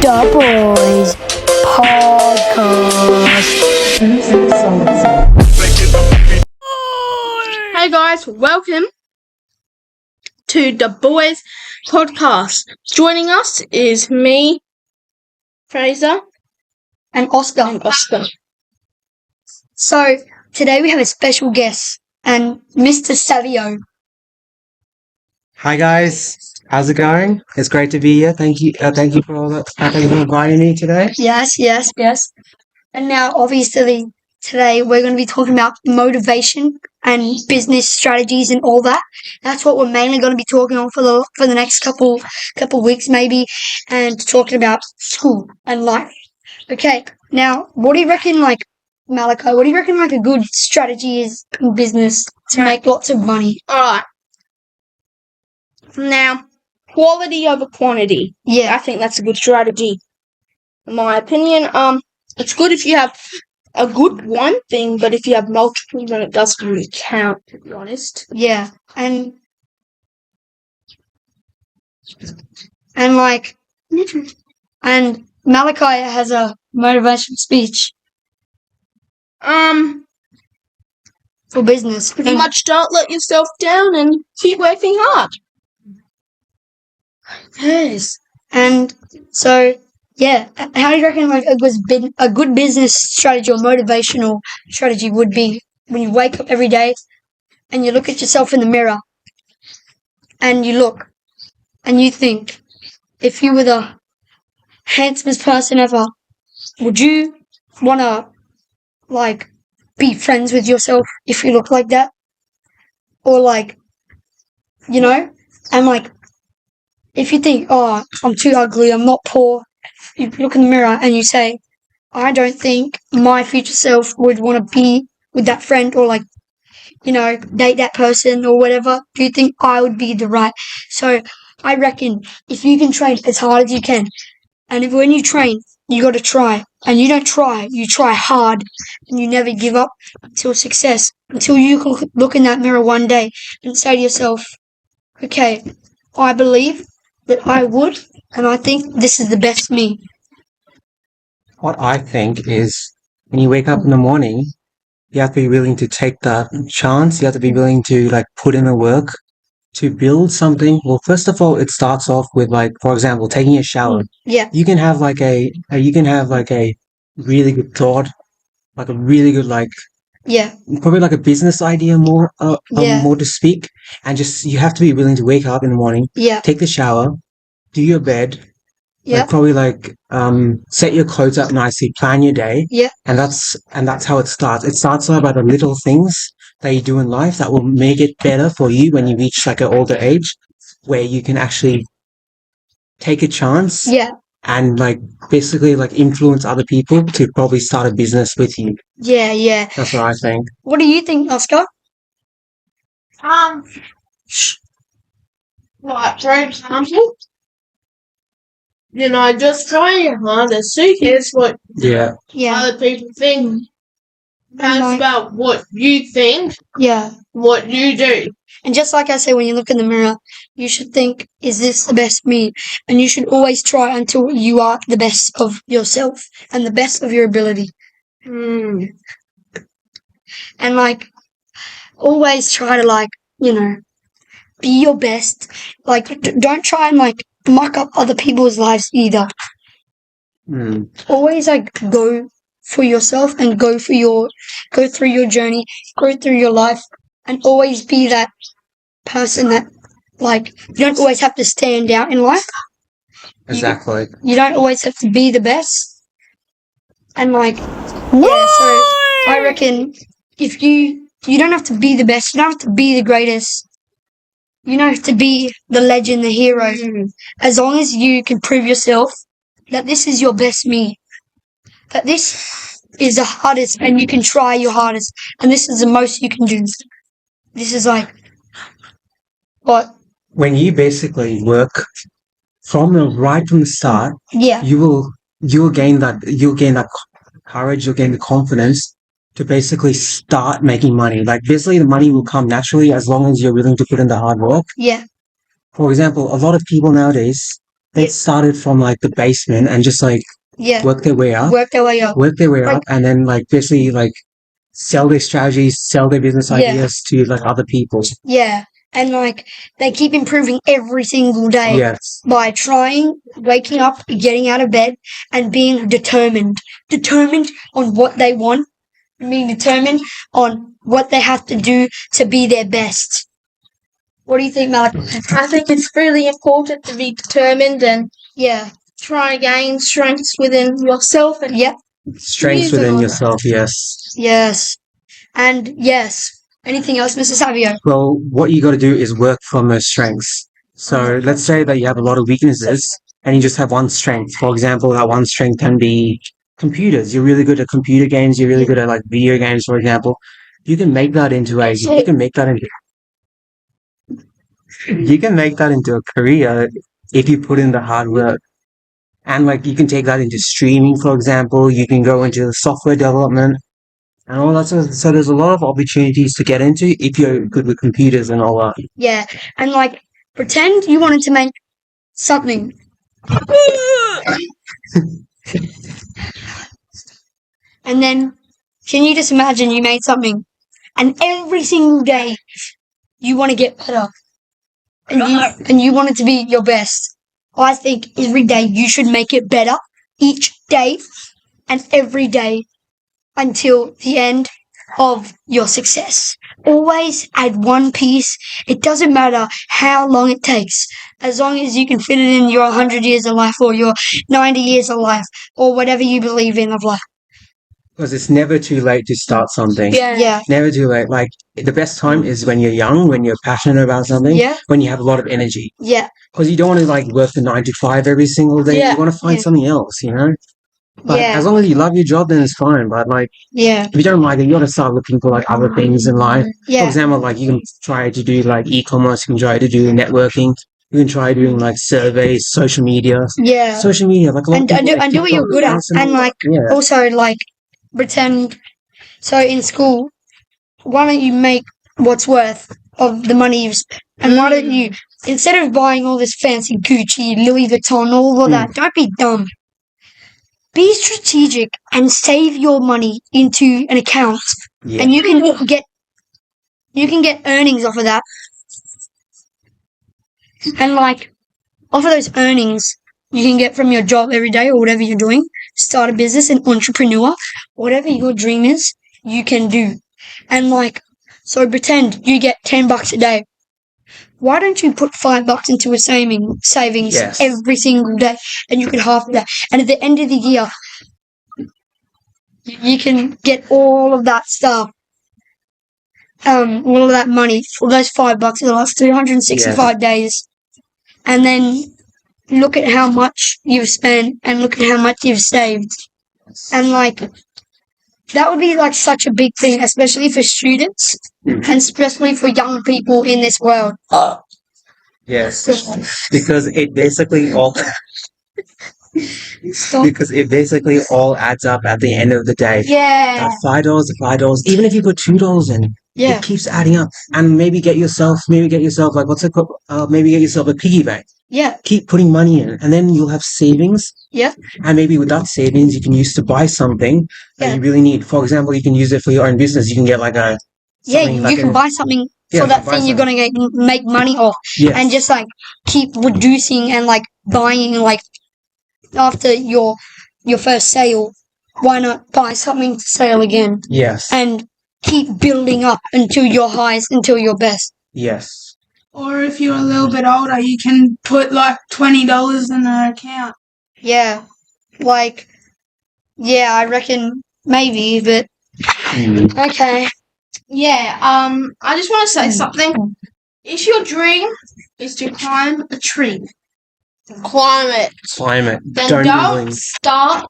The Boys Podcast. Hey guys, welcome to The Boys Podcast. Joining us is me, Fraser, And Oscar. So, today we have a special guest, and Mr. SAVIO. Hi guys, how's it going? It's great to be here. Thank you for all that. Thank you for inviting me today. Yes. And now, obviously, today we're going to be talking about motivation and business strategies and all that. That's what we're mainly going to be talking on for the next couple weeks maybe, and talking about school and life. Okay, now what do you reckon, like Malachi? What do you reckon, like a good strategy is in business to make lots of money? Alright. Now, quality over quantity. Yeah, I think that's a good strategy. In my opinion, it's good if you have a good one thing, but if you have multiple, then it doesn't really count, to be honest. yeah, and like, and Malachi has a motivational speech for business. Pretty much don't let yourself down and keep working hard. Yes, and so yeah, how do you reckon like a good business strategy or motivational strategy would be when you wake up every day and you look at yourself in the mirror and you look and you think, if you were the handsomest person ever, would you want to like be friends with yourself if you look like that? Or like, you know, and like, if you think, oh, I'm too ugly, I'm not poor, you look in the mirror and you say, I don't think my future self would want to be with that friend or like, you know, date that person or whatever. Do you think I would be the right? So I reckon if you can train as hard as you can, and if when you train, you got to try, and you don't try, you try hard, and you never give up until success, until you can look in that mirror one day and say to yourself, okay, I believe that I would, and I think this is the best me. What I think is when you wake up in the morning, you have to be willing to take that chance. You have to be willing to like put in the work to build something. Well, first of all, it starts off with like, for example, taking a shower. Yeah, You can have like a really good thought, like a really good like yeah, probably like a business idea more Yeah. more to speak, and just you have to be willing to wake up in the morning, yeah, take the shower, do your bed, yeah, like probably like set your clothes up nicely, plan your day, yeah, and that's how it starts. It starts out by the little things that you do in life that will make it better for you when you reach like an older age, where you can actually take a chance yeah, and like basically like influence other people to probably start a business with you. yeah. That's what I think. What do you think, Oscar? Like, for example, just try your hardest. Who cares what Yeah. Yeah, other people think? And It's like, about what you think, yeah. what you do. And just like I say, when you look in the mirror, you should think, is this the best me? And you should always try until you are the best of yourself and the best of your ability. And like, always try to like, you know, be your best. Like, don't try and like muck up other people's lives either. Always like go for yourself and go through your journey, go through your life, and always be that person that like you don't always have to stand out in life. Exactly. You don't always have to be the best. And like so I reckon if you don't have to be the best, you don't have to be the greatest. You don't have to be the legend, the hero. As long as you can prove yourself that this is your best me, that this is the hardest and you can try your hardest, and this is the most you can do. This is like what? When you basically work right from the start, Yeah, you'll gain that courage, you'll gain the confidence to basically start making money. Like basically the money will come naturally as long as you're willing to put in the hard work. yeah, For example, a lot of people nowadays, They started from like the basement and just like Yeah. work their way up, Work their way up. up, and then like basically like sell their strategies, sell their business ideas to like other people. Yeah. And like they keep improving every single day. Yes. By trying, waking up, getting out of bed, and being determined on what they want, being determined on what they have to do to be their best. What do you think, Malak? I think it's really important to be determined and try to gain strengths within yourself and Strengths within yourself, yes. Yes. And yes. Anything else, Mr. Savio? Well, what you got to do is work from those strengths. So let's say that you have a lot of weaknesses and you just have one strength. For example, that one strength can be computers. You're really good at computer games. You're really good at like video games, for example. You can make that into a career if you put in the hard work. And like you can take that into streaming, for example. You can go into software development and all that. So there's a lot of opportunities to get into if you're good with computers and all that. Yeah, and like pretend you wanted to make something. And then can you just imagine you made something and every single day you want to get better and you want it to be your best. I think every day you should make it better each day and every day until the end of your success. Always add one piece. It doesn't matter how long it takes, as long as you can fit it in your 100 years of life or your 90 years of life or whatever you believe in of life. Because it's never too late to start something. Yeah. Never too late. Like, the best time is when you're young, when you're passionate about something, when you have a lot of energy. Yeah. Because you don't want to, like, work the 9 to 5 every single day. You want to find something else, you know? But as long as you love your job, then it's fine. But, like, if you don't like it, you got to start looking for, like, other things in life. For example, like, you can try to do, like, e-commerce. You can try to do networking. You can try doing, like, surveys, social media. Yeah. Social media. Like, a lot of people, and do what you're good at. And, like, also, like, pretend. So in school, why don't you make what's worth of the money you've spent? And why don't you, instead of buying all this fancy Gucci, Louis Vuitton, all of that, don't be dumb. Be strategic and save your money into an account, and you can get earnings off of that. And like off of those earnings you can get from your job every day or whatever you're doing, start a business, an entrepreneur, whatever your dream is, you can do. And like, so pretend you get $10 a day. Why don't you put $5 into a savings every single day, and you could half that. And at the end of the year, you can get all of that stuff, all of that money for those $5 in the last 365 days, and then look at how much you've spent and look at how much you've saved, and like that would be like such a big thing, especially for students and especially for young people in this world. Yes, because it basically all adds up at the end of the day. Yeah. $5, even if you put $2 in, it keeps adding up. And maybe get yourself like what's it called? Maybe get yourself a piggy bank. Yeah. Keep putting money in, and then you'll have savings. Yeah. And maybe with that savings, you can use to buy something that you really need. For example, you can use it for your own business. You can get like a you can buy something for that thing you're going to make money off, and just like keep reducing and like buying, like after your first sale, why not buy something to sale again? Yes. And keep building up until your highest, until your best. Yes. Or if you're a little bit older, you can put like $20 in an account. Yeah. Like, yeah, I reckon maybe, but okay. Yeah, I just want to say something. If your dream is to climb a tree, climb it. Then don't start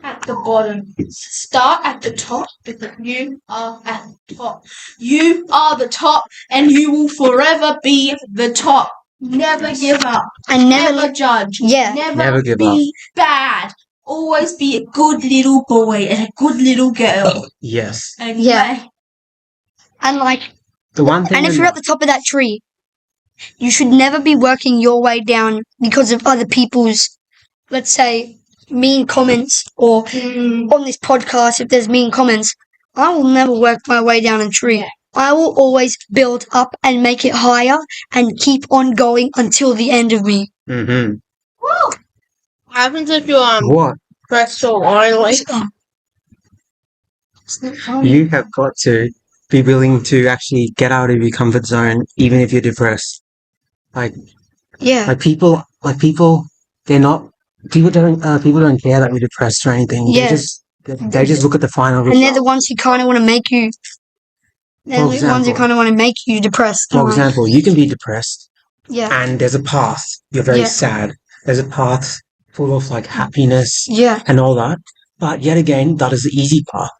at the bottom. Start at the top, because you are at the top. You are the top, and you will forever be the top. Never give up. And never judge. Yeah. Never give be bad. Always be a good little boy and a good little girl. Yes. Okay? And like, the one thing. and if you're at the top of that tree, You should never be working your way down because of other people's, let's say, mean comments, or on this podcast, if there's mean comments. I will never work my way down a tree. I will always build up and make it higher and keep on going until the end of me. Mm-hmm. What happens if you What? press so lonely? You have got to be willing to actually get out of your comfort zone, even if you're depressed. Yeah. People, they're not. People don't care that you're depressed or anything. Yeah. They just look at the final result. And they're the ones who kind of want to make you. They're the ones who kind of want to make you depressed. For example, you can be depressed, Yeah. and there's a path. You're very sad. There's a path full of like happiness, Yeah. and all that. But yet again, that is the easy path.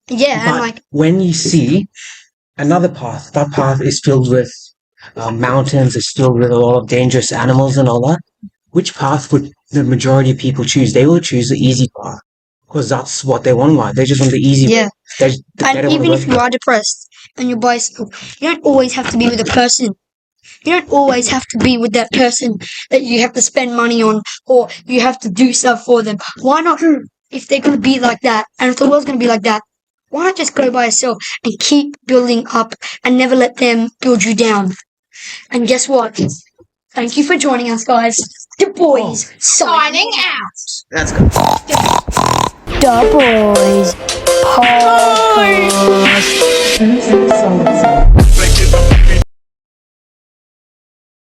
Yeah, But and when you see another path, that path is filled with mountains, it's filled with a lot of dangerous animals and all that. Which path would the majority of people choose? They will choose the easy path because that's what they want in life. They just want the easy way. They and even if you are depressed and you're by yourself, you don't always have to be with a person. You don't always have to be with that person that you have to spend money on, or you have to do stuff for them. Why not? If they're going to be like that, and if the world's going to be like that, why not just go by yourself and keep building up and never let them build you down? And guess what? Thank you for joining us, guys. The boys signing out. That's good. The boys podcast.